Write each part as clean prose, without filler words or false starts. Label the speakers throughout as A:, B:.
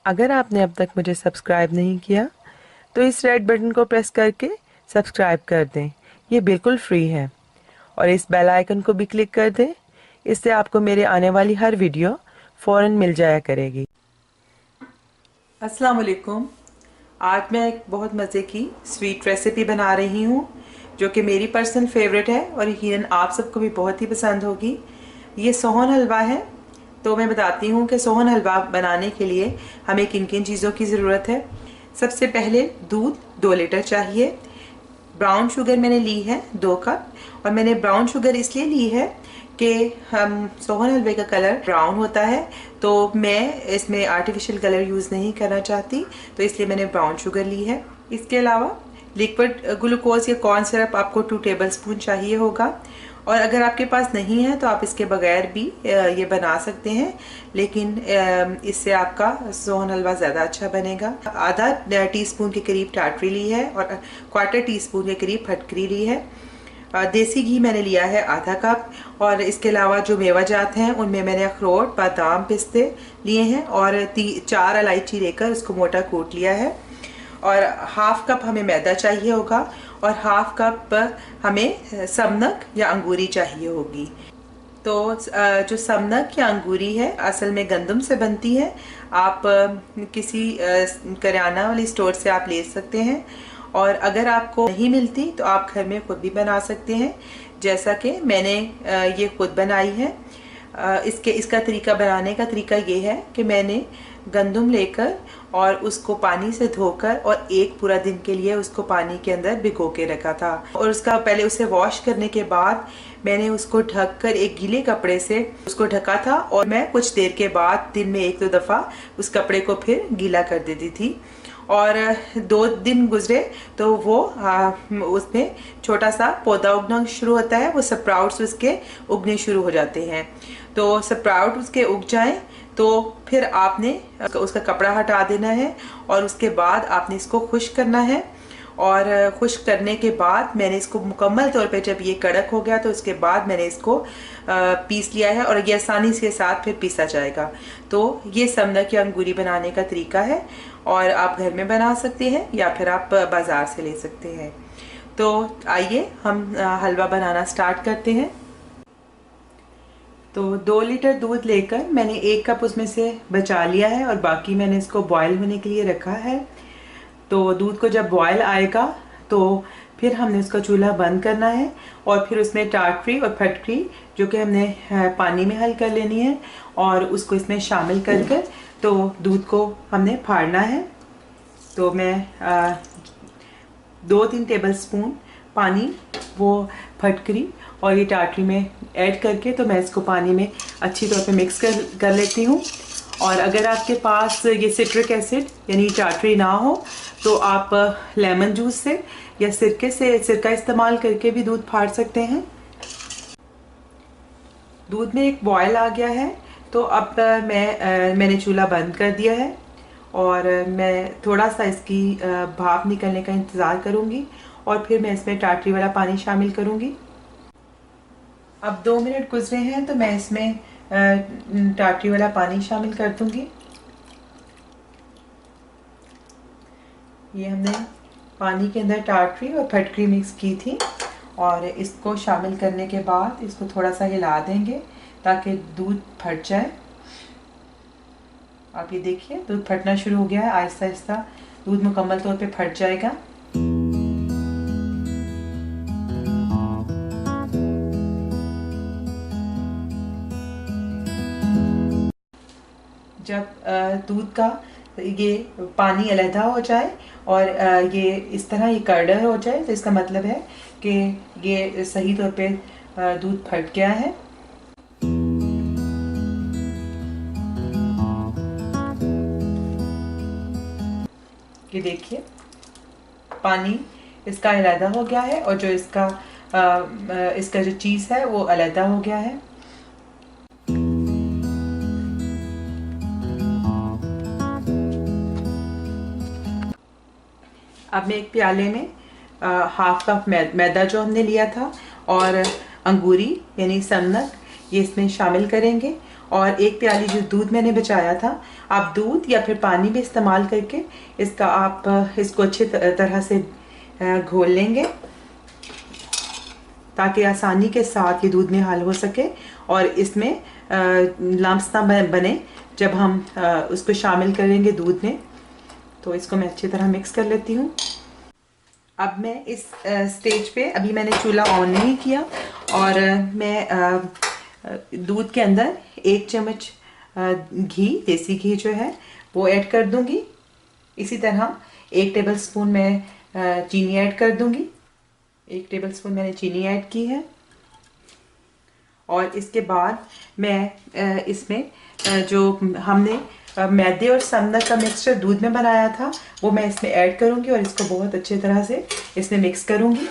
A: अगर आपने अब तक मुझे सब्सक्राइब नहीं किया तो इस रेड बटन को प्रेस करके सब्सक्राइब कर दें। ये बिल्कुल फ्री है। और इस बेल आइकन को भी क्लिक कर दें। इससे आपको मेरे आने वाली हर वीडियो फ़ौरन मिल जाया करेगी। अस्सलाम वालेकुम। आज मैं एक बहुत मज़े की स्वीट रेसिपी बना रही हूँ जो कि मेरी पर्सनल फेवरेट है और यकीनन आप सबको भी बहुत ही पसंद होगी। ये सोहन हलवा है। तो मैं बताती हूँ कि सोहन हलवा बनाने के लिए हमें किन किन चीज़ों की ज़रूरत है। सबसे पहले दूध 2 लीटर चाहिए। ब्राउन शुगर मैंने ली है 2 कप। और मैंने ब्राउन शुगर इसलिए ली है कि हम सोहन हलवे का कलर ब्राउन होता है, तो मैं इसमें आर्टिफिशियल कलर यूज़ नहीं करना चाहती, तो इसलिए मैंने ब्राउन शुगर ली है। इसके अलावा लिक्विड ग्लूकोज या कॉर्न सिरप आपको 2 टेबल स्पून चाहिए होगा। और अगर आपके पास नहीं है तो आप इसके बगैर भी ये बना सकते हैं, लेकिन इससे आपका सोहन हलवा ज़्यादा अच्छा बनेगा। आधा टीस्पून के करीब टाटरी ली है और क्वार्टर टीस्पून के करीब फटकरी ली है। देसी घी मैंने लिया है आधा कप। और इसके अलावा जो मेवा जात हैं उनमें मैंने अखरोट, बादाम, पिस्ते लिए हैं और 4 इलायची लेकर उसको मोटा कूट लिया है। और हाफ कप हमें मैदा चाहिए होगा और हाफ कप हमें समनक या अंगूरी चाहिए होगी। तो जो समनक या अंगूरी है असल में गंदम से बनती है। आप किसी करियाना वाली स्टोर से आप ले सकते हैं, और अगर आपको नहीं मिलती तो आप घर में खुद भी बना सकते हैं, जैसा कि मैंने ये खुद बनाई है। इसका तरीका बनाने का तरीका ये है कि मैंने गंदम लेकर और उसको पानी से धोकर और एक पूरा दिन के लिए उसको पानी के अंदर भिगो के रखा था। और उसका पहले उसे वॉश करने के बाद मैंने उसको ढककर एक गीले कपड़े से उसको ढका था, और मैं कुछ देर के बाद दिन में 1-2 दफ़ा उस कपड़े को फिर गीला कर देती थी। और 2 दिन गुजरे तो वो उसमें छोटा सा पौधा उगना शुरू होता है। वो स्प्राउट्स उसके उगने शुरू हो जाते हैं। तो स्प्राउट उसके उग जाएं तो फिर आपने उसका कपड़ा हटा देना है और उसके बाद आपने इसको खुश्क करना है। और खुश्क करने के बाद मैंने इसको मुकम्मल तौर पे जब ये कड़क हो गया तो उसके बाद मैंने इसको पीस लिया है, और ये आसानी से साथ फिर पीसा जाएगा। तो ये समनक या अंगूरी बनाने का तरीका है, और आप घर में बना सकते हैं या फिर आप बाज़ार से ले सकते हैं। तो आइए हम हलवा बनाना स्टार्ट करते हैं। तो 2 लीटर दूध लेकर मैंने 1 कप उसमें से बचा लिया है और बाकी मैंने इसको बॉयल होने के लिए रखा है। तो दूध को जब बॉयल आएगा तो फिर हमने उसका चूल्हा बंद करना है, और फिर उसमें टाटरी और फटकरी जो कि हमने पानी में हल कर लेनी है, और उसको इसमें शामिल कर कर तो दूध को हमने फाड़ना है। तो मैं 2-3 टेबल स्पून पानी वो फटकरी और ये टाटरी में ऐड करके तो मैं इसको पानी में अच्छी तौर पे मिक्स कर लेती हूँ। और अगर आपके पास ये सिट्रिक एसिड यानी टाटरी ना हो तो आप लेमन जूस से या सिरका इस्तेमाल करके भी दूध फाड़ सकते हैं। दूध में एक बॉयल आ गया है, तो अब मैंने चूल्हा बंद कर दिया है और मैं थोड़ा सा इसकी भाप निकलने का इंतज़ार करूँगी, और फिर मैं इसमें टाटरी वाला पानी शामिल करूँगी। अब 2 मिनट गुजरे हैं तो मैं इसमें टाटरी वाला पानी शामिल कर दूँगी। ये हमने पानी के अंदर टाटरी और फटकरी मिक्स की थी, और इसको शामिल करने के बाद इसको थोड़ा सा हिला देंगे ताकि दूध फट जाए। आप ये देखिए दूध फटना शुरू हो गया है। आहिस्ता आहिस्ता दूध मुकम्मल तौर पे फट जाएगा। जब दूध का ये पानी अलहदा हो जाए और ये इस तरह ये कर्डर हो जाए तो इसका मतलब है कि ये सही तौर पे दूध फट गया है। ये देखिए पानी इसका अलहदा हो गया है, और जो इसका जो चीज़ है वो अलहदा हो गया है। अब मैं एक प्याले में हाफ कप मैदा जो हमने लिया था और अंगूरी यानी समनक ये इसमें शामिल करेंगे, और 1 प्याली जो दूध मैंने बचाया था, आप दूध या फिर पानी भी इस्तेमाल करके इसका आप इसको अच्छी तरह से घोल लेंगे ताकि आसानी के साथ ये दूध में हल हो सके और इसमें लम्प्स ना बने जब हम उसको शामिल करेंगे दूध में। तो इसको मैं अच्छी तरह मिक्स कर लेती हूँ। अब मैं इस स्टेज पे, अभी मैंने चूल्हा ऑन नहीं किया और मैं दूध के अंदर 1 चम्मच घी, देसी घी जो है वो ऐड कर दूंगी। इसी तरह 1 टेबलस्पून मैं चीनी ऐड कर दूंगी। 1 टेबलस्पून मैंने चीनी ऐड की है और इसके बाद मैं इसमें जो हमने मैदे और समनक का मिक्सचर दूध में बनाया था वो मैं इसमें ऐड करूंगी और इसको बहुत अच्छी तरह से इसमें मिक्स करूंगी।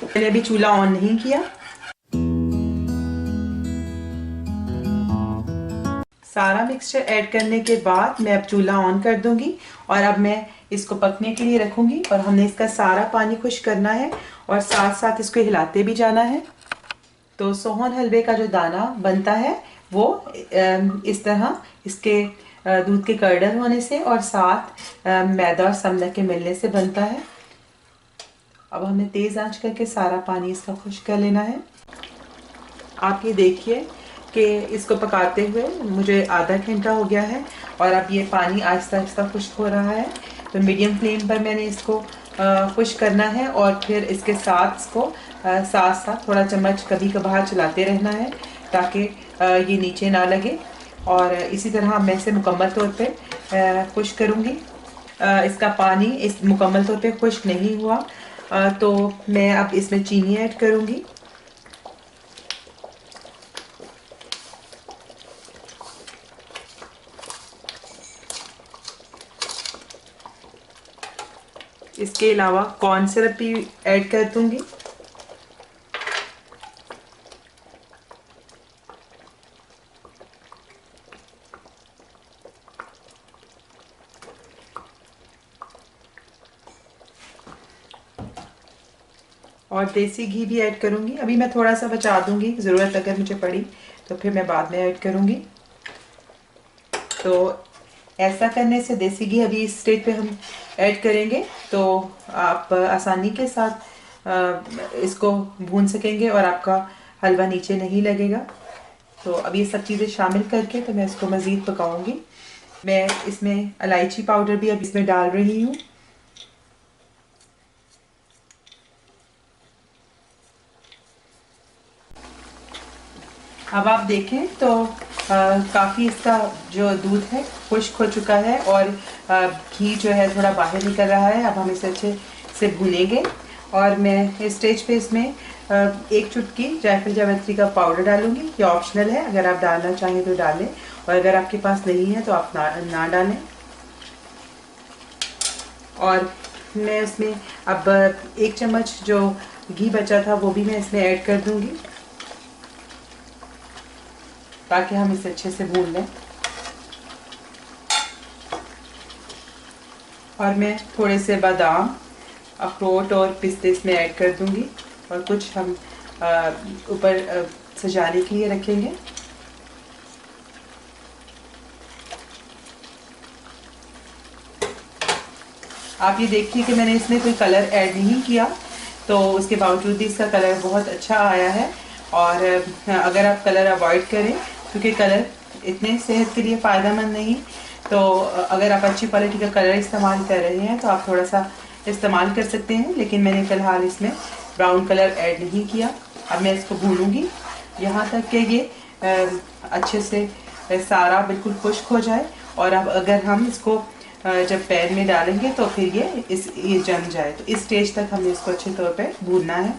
A: मैंने अभी चूल्हा ऑन नहीं किया। सारा मिक्सचर ऐड करने के बाद मैं अब चूल्हा ऑन कर दूंगी और अब मैं इसको पकने के लिए रखूंगी और हमने इसका सारा पानी खुश्क करना है और साथ साथ इसको हिलाते भी जाना है। तो सोहन हलवे का जो दाना बनता है वो इस तरह इसके दूध के कर्डल होने से और साथ मैदा और समनक के मिलने से बनता है। अब हमें तेज़ आंच करके सारा पानी इसका खुश्क कर लेना है। आप ये देखिए कि इसको पकाते हुए मुझे आधा घंटा हो गया है और अब ये पानी आहिस्ता आहिस्ता खुश्क हो रहा है। तो मीडियम फ्लेम पर मैंने इसको खुश्क करना है और फिर इसके साथ इसको साथ साथ थोड़ा चम्मच कभी कभार चलाते रहना है ताकि ये नीचे ना लगे। और इसी तरह मैं इसे मुकम्मल तौर पे खुश्क करूँगी। इसका पानी इस मुकम्मल तौर पे खुश्क नहीं हुआ तो मैं अब इसमें चीनी ऐड करूँगी। इसके अलावा कॉर्न सिरप भी ऐड कर दूंगी। और देसी घी भी ऐड करूंगी। अभी मैं थोड़ा सा बचा दूंगी, ज़रूरत अगर मुझे पड़ी तो फिर मैं बाद में ऐड करूंगी। तो ऐसा करने से देसी घी अभी इस स्टेज पे हम ऐड करेंगे तो आप आसानी के साथ इसको भून सकेंगे और आपका हलवा नीचे नहीं लगेगा। तो अब ये सब चीज़ें शामिल करके तो मैं इसको मज़ीद पकाऊंगी। मैं इसमें इलायची पाउडर भी अब इसमें डाल रही हूँ। अब आप देखें तो काफ़ी इसका जो दूध है खुश्क हो चुका है और घी जो है थोड़ा बाहर निकल रहा है। अब हम इसे अच्छे से भूनेंगे और मैं इस स्टेज पे इसमें 1 चुटकी जायफल जावित्री का पाउडर डालूंगी। ये ऑप्शनल है, अगर आप डालना चाहें तो डालें और अगर आपके पास नहीं है तो आप ना डालें। और मैं इसमें अब 1 चम्मच जो घी बचा था वो भी मैं इसमें ऐड कर दूंगी ताकि हम इसे अच्छे से भून लें। और मैं थोड़े से बादाम, अखरोट और पिस्ते इसमें ऐड कर दूंगी और कुछ हम ऊपर सजाने के लिए रखेंगे। आप ये देखिए कि मैंने इसमें कोई कलर ऐड नहीं किया तो उसके बावजूद भी इसका कलर बहुत अच्छा आया है। और अगर आप कलर अवॉइड करें क्योंकि कलर इतने सेहत के लिए फ़ायदेमंद नहीं, तो अगर आप अच्छी क्वालिटी का कलर इस्तेमाल कर रहे हैं तो आप थोड़ा सा इस्तेमाल कर सकते हैं, लेकिन मैंने फ़िलहाल इसमें ब्राउन कलर ऐड नहीं किया। अब मैं इसको भूनूंगी यहाँ तक कि ये अच्छे से सारा बिल्कुल खुश्क हो जाए। और अब अगर हम इसको जब पैन में डालेंगे तो फिर ये जम जाए। तो इस स्टेज तक हमें इसको अच्छे तौर पे भूनना है।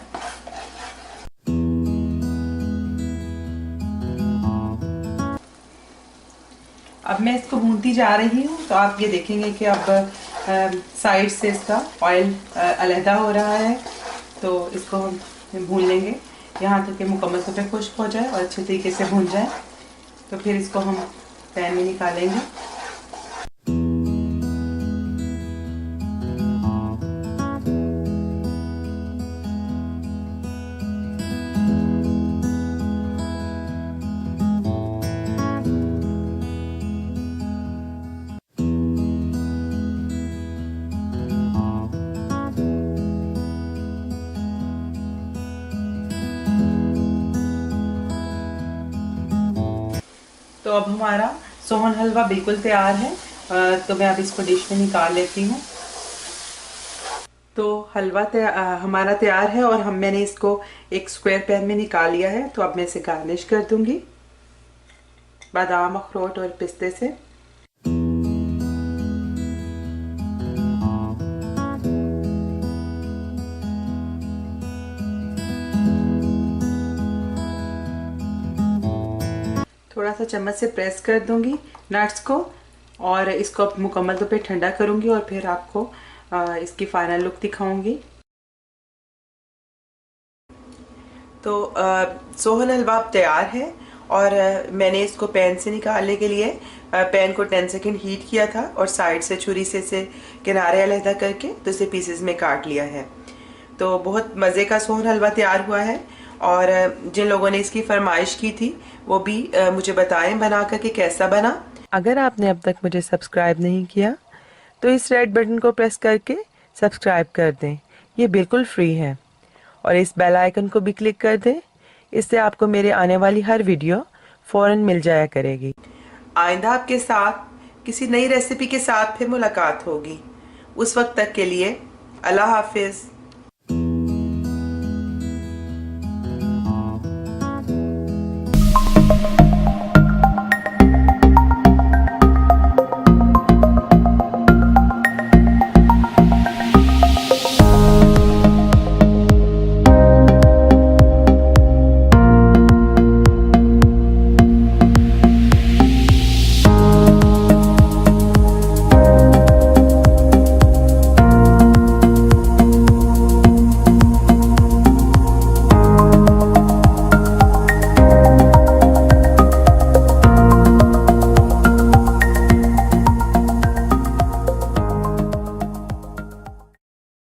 A: अब मैं इसको भूनती जा रही हूँ तो आप ये देखेंगे कि अब साइड से इसका ऑयल अलहदा हो रहा है। तो इसको हम भून लेंगे यहाँ तक कि मुकम्मल तौर पे खुश्क हो जाए और अच्छे तरीके से भून जाए। तो फिर इसको हम पैन में निकालेंगे। तो अब हमारा सोहन हलवा बिल्कुल तैयार है। तो मैं अब इसको डिश में निकाल लेती हूँ। तो हलवा हमारा तैयार है और मैंने इसको एक स्क्वायर पैन में निकाल लिया है। तो अब मैं इसे गार्निश कर दूंगी बादाम, अखरोट और पिस्ते से। थोड़ा सा चम्मच से प्रेस कर दूंगी नट्स को और इसको अब मुकम्मल तौर पे ठंडा करूंगी और फिर आपको इसकी फाइनल लुक दिखाऊंगी। तो सोहन हलवा तैयार है और मैंने इसको पैन से निकालने के लिए पैन को 10 सेकंड हीट किया था और साइड से छुरी से इसे किनारे अलहदा करके तो इसे पीसेस में काट लिया है। तो बहुत मज़े का सोहन हलवा तैयार हुआ है और जिन लोगों ने इसकी फरमाइश की थी वो भी मुझे बताएं बना कर के कैसा बना। अगर आपने अब तक मुझे सब्सक्राइब नहीं किया तो इस रेड बटन को प्रेस करके सब्सक्राइब कर दें, ये बिल्कुल फ्री है। और इस बेल आइकन को भी क्लिक कर दें, इससे आपको मेरे आने वाली हर वीडियो फ़ौरन मिल जाया करेगी। आइंदा आपके साथ किसी नई रेसिपी के साथ फिर मुलाकात होगी। उस वक्त तक के लिए अल्लाह हाफिज़।